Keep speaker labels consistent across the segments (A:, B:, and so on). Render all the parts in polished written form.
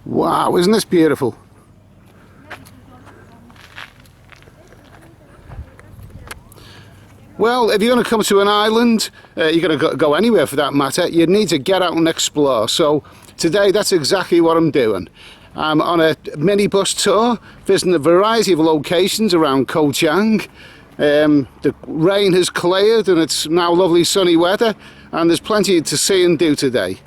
A: Wow, isn't this beautiful? Well, if you're going to come to an island, you're going to go anywhere for that matter, you need to get out and explore. So today, that's exactly what I'm doing. I'm on a minibus tour, visiting a variety of locations around Koh Chang. The rain has cleared and it's now lovely sunny weather, and there's plenty to see and do today.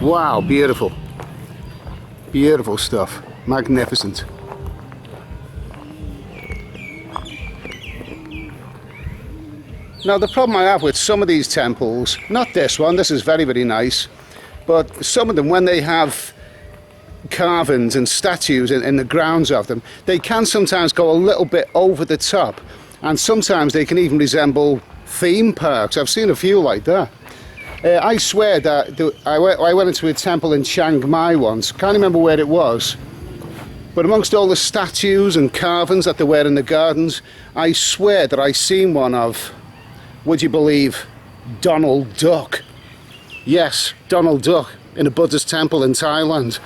A: Wow, beautiful. Beautiful stuff. Magnificent. Now the problem I have with some of these temples, not this one, this is very, very nice, but some of them, when they have carvings and statues in the grounds of them, they can sometimes go a little bit over the top, and sometimes they can even resemble theme parks. I've seen a few like that. I swear that I went into a temple in Chiang Mai once, can't remember where it was, but amongst all the statues and carvings that they were in the gardens, I swear that I seen one of, would you believe, Donald Duck. Yes, Donald Duck in a Buddhist temple in Thailand.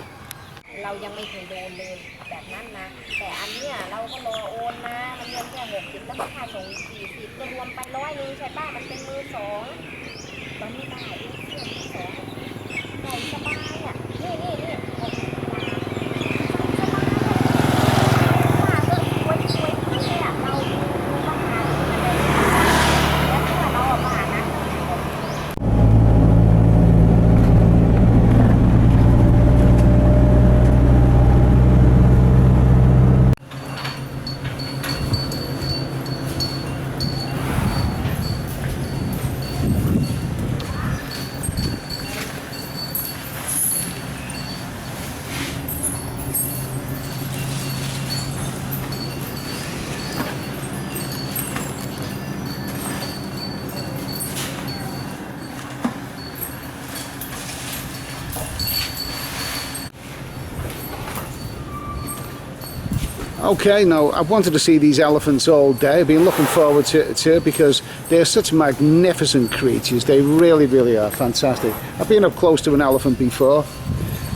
A: Okay, now I've wanted to see these elephants all day. I've been looking forward to it because they're such magnificent creatures. They really, really are fantastic. I've been up close to an elephant before,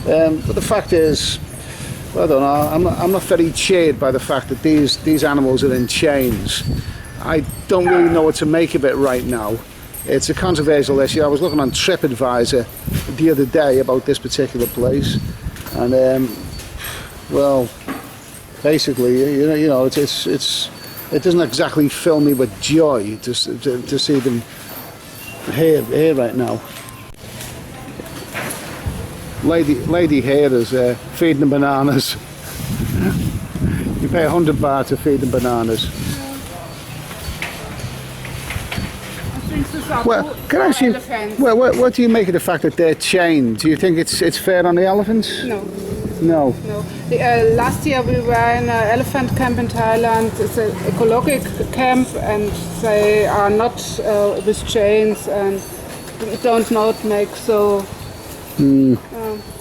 A: but the fact is, I don't know, I'm not very cheered by the fact that these animals are in chains. I don't really know what to make of it right now. It's a controversial issue. I was looking on TripAdvisor the other day about this particular place, and well, basically, you know, it doesn't exactly fill me with joy to see them here right now. Lady here is feeding them bananas. You pay 100 baht to feed them bananas. Well, can I ask you, what do you make of the fact that they're chained? Do you think it's fair on the elephants?
B: No.
A: No.
B: No. Last year we were in an elephant camp in Thailand. It's an ecological camp, and they are not with chains and don't not make so.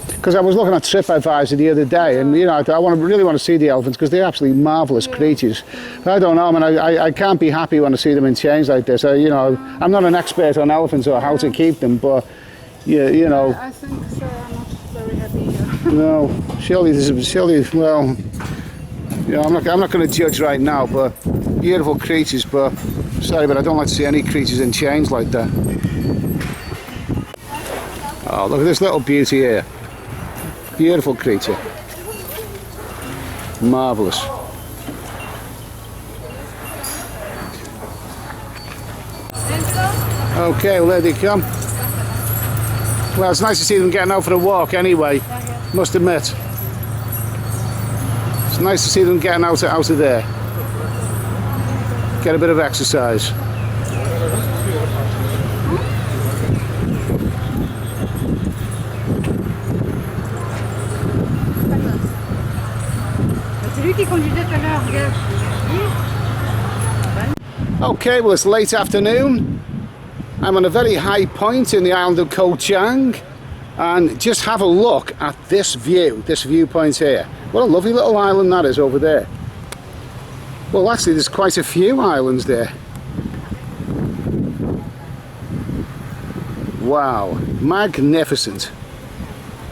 A: Because I was looking at TripAdvisor the other day, and you know, I really want to see the elephants because they're absolutely marvellous creatures. But I don't know, I mean, I can't be happy when I see them in chains like this. You know, I'm not an expert on elephants or how to keep them, but you know.
B: I think they are not very happy here.
A: No, surely, well, you know, I'm not going to judge right now, but beautiful creatures. But sorry, but I don't like to see any creatures in chains like that. Oh, look at this little beauty here. Beautiful creature. Marvellous. Okay, well, there they come. Well, it's nice to see them getting out for a walk anyway, must admit. It's nice to see them getting out of there. Get a bit of exercise. Okay, well, it's late afternoon. I'm on a very high point in the island of Koh Chang, and just have a look at this viewpoint here. What a lovely little island that is over there. Well, actually, there's quite a few islands there. Wow, magnificent.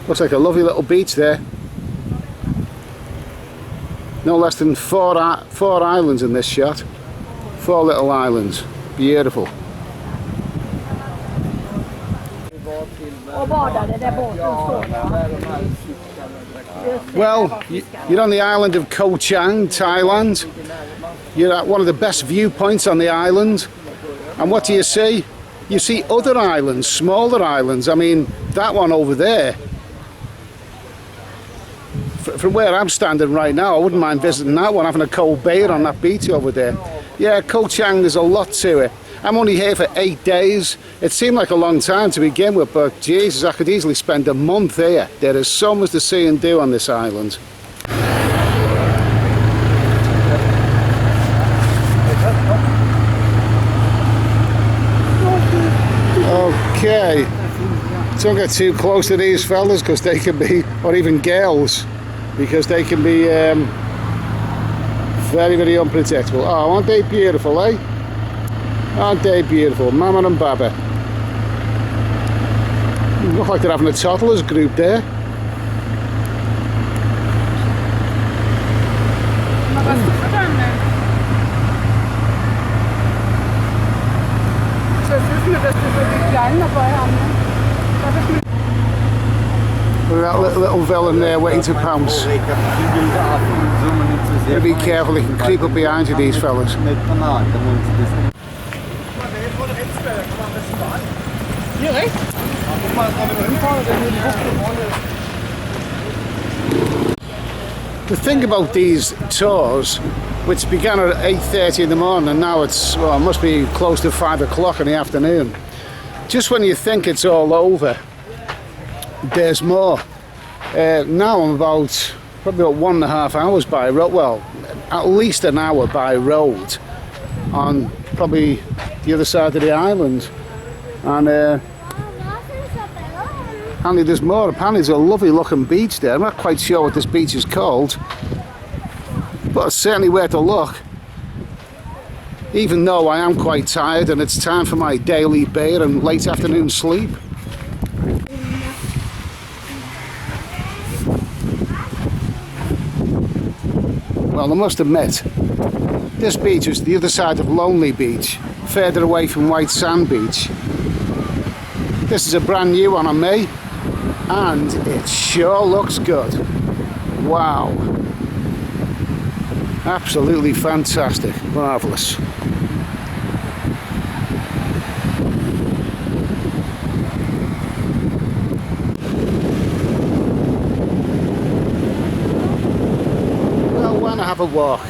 A: Looks like a lovely little beach there. No less than four islands in this shot. 4 little islands. Beautiful. Well, you're on the island of Koh Chang, Thailand. You're at one of the best viewpoints on the island. And what do you see? You see other islands, smaller islands. I mean, that one over there. From where I'm standing right now, I wouldn't mind visiting that one, having a cold beer on that beach over there. Yeah, Koh Chang, there's a lot to it. I'm only here for 8 days. It seemed like a long time to begin with, but Jesus, I could easily spend a month here. There is so much to see and do on this island. Okay, don't get too close to these fellas because they can be, or even girls, because they can be very, very unpredictable. Oh, aren't they beautiful, eh? Aren't they beautiful? Mama and Baba. Look like they're having a toddlers group there. Look at that little villain there waiting to pounce. Gotta be careful, they can creep up behind you, these fellas. The thing about these tours, which began at 8:30 in the morning and now it's, well, it must be close to 5 o'clock in the afternoon. Just when you think it's all over, there's more. Now I'm probably about 1.5 hours by road, well, at least an hour by road on probably the other side of the island. And apparently there's more. Apparently there's a lovely looking beach there. I'm not quite sure what this beach is called, but it's certainly worth a look. Even though I am quite tired and it's time for my daily beer and late afternoon sleep. Well, I must admit, this beach is the other side of Lonely Beach, further away from White Sand Beach. This is a brand new one on me, and it sure looks good. Wow. Absolutely fantastic, marvellous. Well, why not have a walk?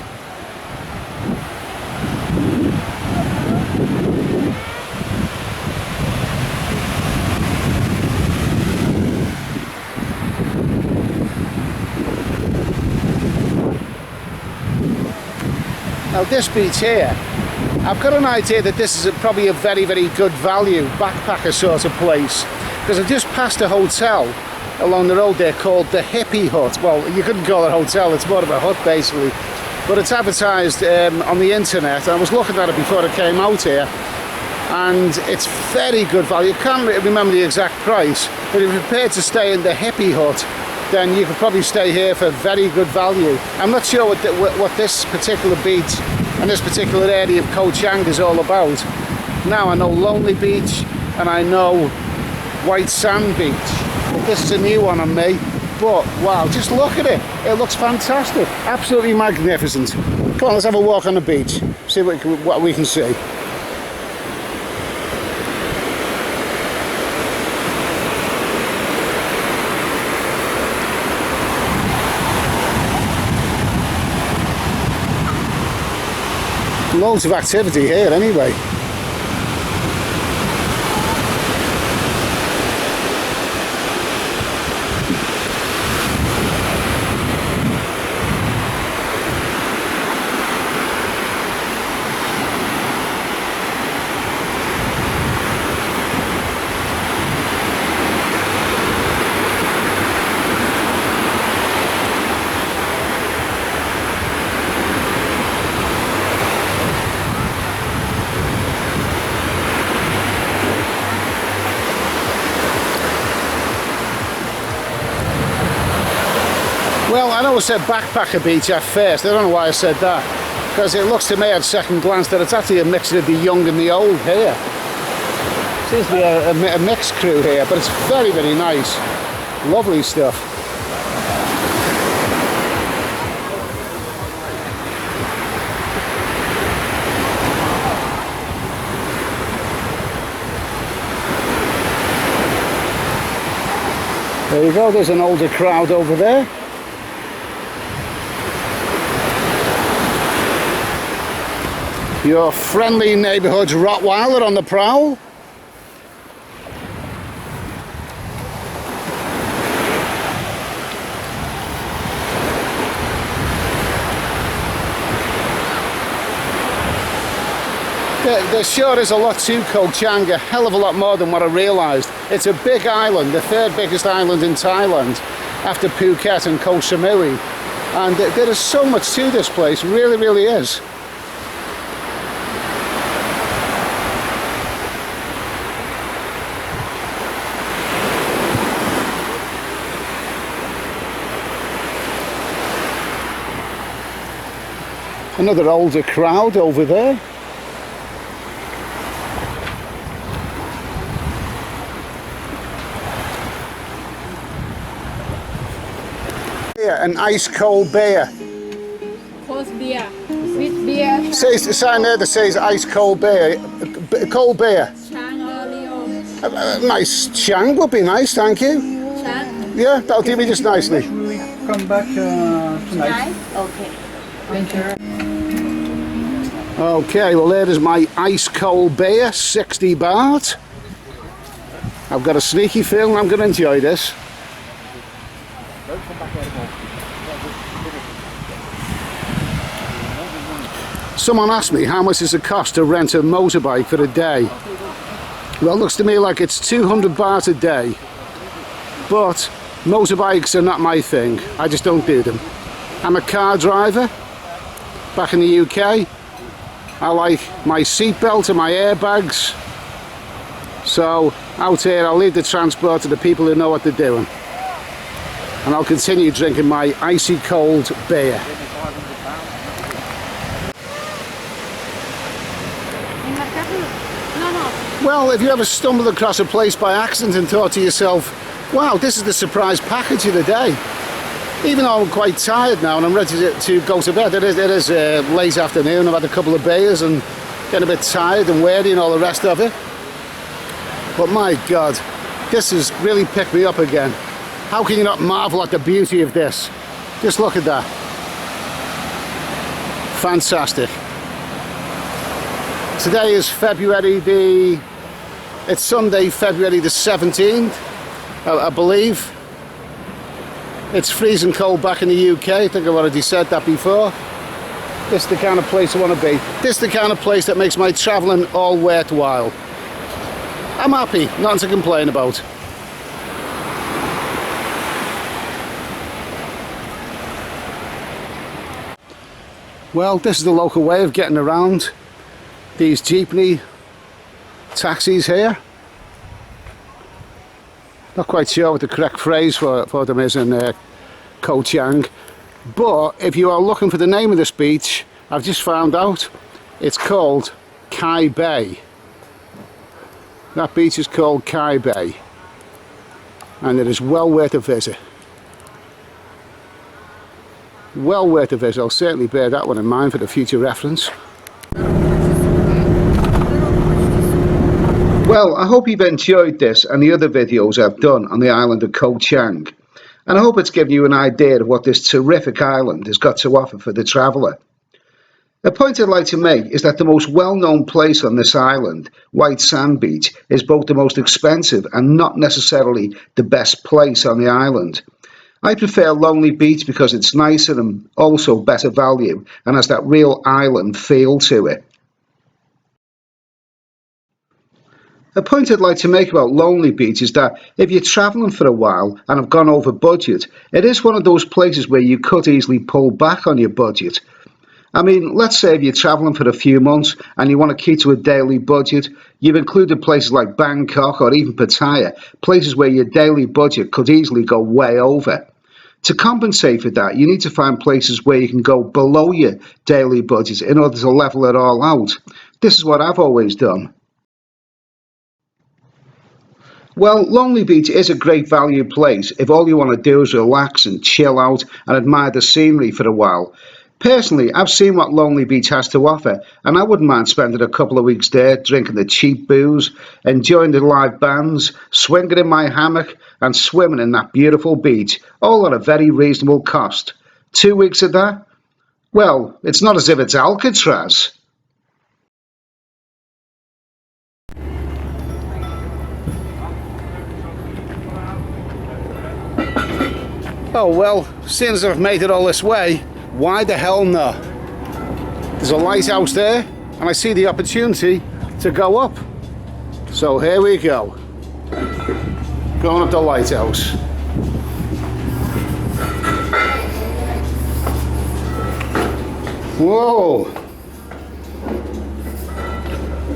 A: Now this beach here, I've got an idea that this is probably a very, very good value backpacker sort of place, because I've just passed a hotel along the road there called the Hippie Hut. Well, you couldn't call it a hotel, it's more of a hut basically, but it's advertised on the internet. I was looking at it before I came out here, and it's very good value. I can't remember the exact price, but if you're prepared to stay in the Hippie Hut, then you could probably stay here for very good value. I'm not sure what this particular beach and this particular area of Koh Chang is all about. Now I know Lonely Beach and I know White Sand Beach. But this is a new one on me. But wow, just look at it. It looks fantastic. Absolutely magnificent. Come on, let's have a walk on the beach. See what we can see. Loads of activity here anyway. Well, I know I said backpacker beach at first. I don't know why I said that, because it looks to me at second glance that it's actually a mixture of the young and the old here. Seems to be a mixed crew here, but it's very, very nice. Lovely stuff. There you go, there's an older crowd over there. Your friendly neighbourhood's Rottweiler on the prowl. There sure is a lot to Koh Chang, a hell of a lot more than what I realised. It's a big island, the third biggest island in Thailand, after Phuket and Koh Samui. And there is so much to this place, really, really is. Another older crowd over there. Yeah, an ice cold beer.
C: Cold beer. With beer.
A: Says a sign there that says ice cold beer. Cold beer.
C: Chang or Leo?
A: A nice Chang would be nice, thank you.
C: Chang?
A: Yeah, that'll do me just nicely.
D: We come back tonight.
C: Okay. Thank you.
A: Okay, well there's my ice cold beer, 60 baht. I've got a sneaky feeling I'm going to enjoy this. Someone asked me how much does it cost to rent a motorbike for a day. Well, it looks to me like it's 200 baht a day. But motorbikes are not my thing. I just don't do them. I'm a car driver, back in the UK. I like my seatbelt and my airbags. So out here I'll leave the transport to the people who know what they're doing. And I'll continue drinking my icy cold beer. Well, if you ever stumbled across a place by accident and thought to yourself, wow, this is the surprise package of the day. Even though I'm quite tired now and I'm ready to go to bed, it is late afternoon, I've had a couple of beers and getting a bit tired and weary and all the rest of it. But my God, this has really picked me up again. How can you not marvel at the beauty of this? Just look at that. Fantastic. Today is it's Sunday, February the 17th, I believe. It's freezing cold back in the UK. I think I've already said that before. This is the kind of place I want to be. This is the kind of place that makes my travelling all worthwhile. I'm happy, nothing to complain about. Well, this is the local way of getting around these jeepney taxis here. Not quite sure what the correct phrase for them is in Koh Chang, but if you are looking for the name of this beach, I've just found out it's called Kai Bay. That beach is called Kai Bay, and it is well worth a visit. Well worth a visit. I'll certainly bear that one in mind for the future reference. Well, I hope you've enjoyed this and the other videos I've done on the island of Koh Chang, and I hope it's given you an idea of what this terrific island has got to offer for the traveller. A point I'd like to make is that the most well-known place on this island, White Sand Beach, is both the most expensive and not necessarily the best place on the island. I prefer Lonely Beach because it's nicer and also better value and has that real island feel to it. A point I'd like to make about Lonely Beach is that if you're travelling for a while and have gone over budget, it is one of those places where you could easily pull back on your budget. I mean, let's say if you're travelling for a few months and you want to keep to a daily budget, you've included places like Bangkok or even Pattaya, places where your daily budget could easily go way over. To compensate for that, you need to find places where you can go below your daily budget in order to level it all out. This is what I've always done. Well, Lonely Beach is a great value place if all you want to do is relax and chill out and admire the scenery for a while. Personally, I've seen what Lonely Beach has to offer, and I wouldn't mind spending a couple of weeks there drinking the cheap booze, enjoying the live bands, swinging in my hammock and swimming in that beautiful beach, all at a very reasonable cost. 2 weeks of that? Well, it's not as if it's Alcatraz. Oh well, seeing as I've made it all this way, why the hell not? There's a lighthouse there, and I see the opportunity to go up. So here we go. Going up the lighthouse. Whoa!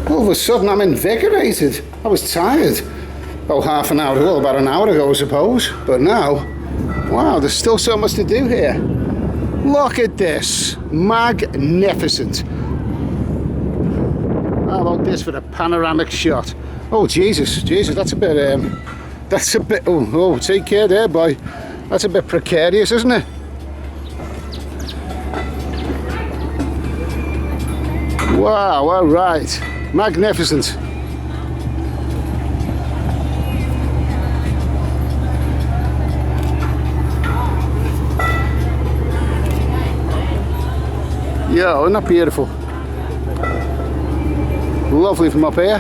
A: All of a sudden I'm invigorated. I was tired. Oh, half an hour ago, about an hour ago I suppose. But now, wow, there's still so much to do here. Look at this, magnificent. How about this for a panoramic shot? Oh Jesus, that's a bit, oh, take care there, boy. That's a bit precarious, isn't it? Wow, all right, magnificent. Yeah, isn't that beautiful? Lovely from up here.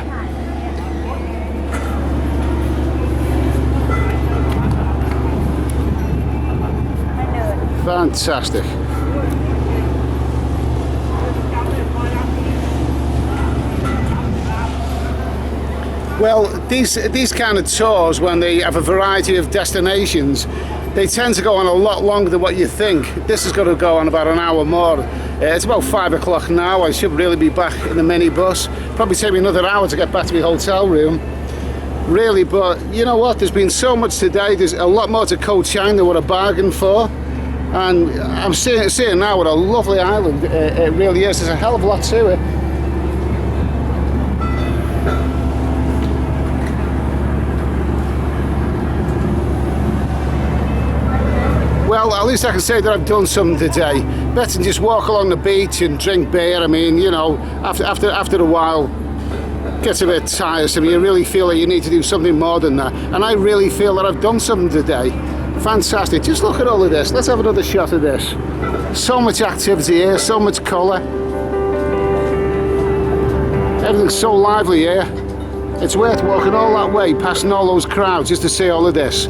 A: Fantastic. Well, these kind of tours, when they have a variety of destinations, they tend to go on a lot longer than what you think. This is going to go on about an hour more. It's about 5 o'clock now. I should really be back in the minibus. Probably take me another hour to get back to my hotel room. Really, but you know what? There's been so much today. There's a lot more to Koh Chang than what I bargained for. And I'm seeing now what a lovely island it really is. There's a hell of a lot to it. Well, at least I can say that I've done something today. Better than just walk along the beach and drink beer. I mean, you know, after a while, it gets a bit tiresome. You really feel that you need to do something more than that. And I really feel that I've done something today. Fantastic. Just look at all of this. Let's have another shot of this. So much activity here, so much colour. Everything's so lively here. It's worth walking all that way, passing all those crowds, just to see all of this.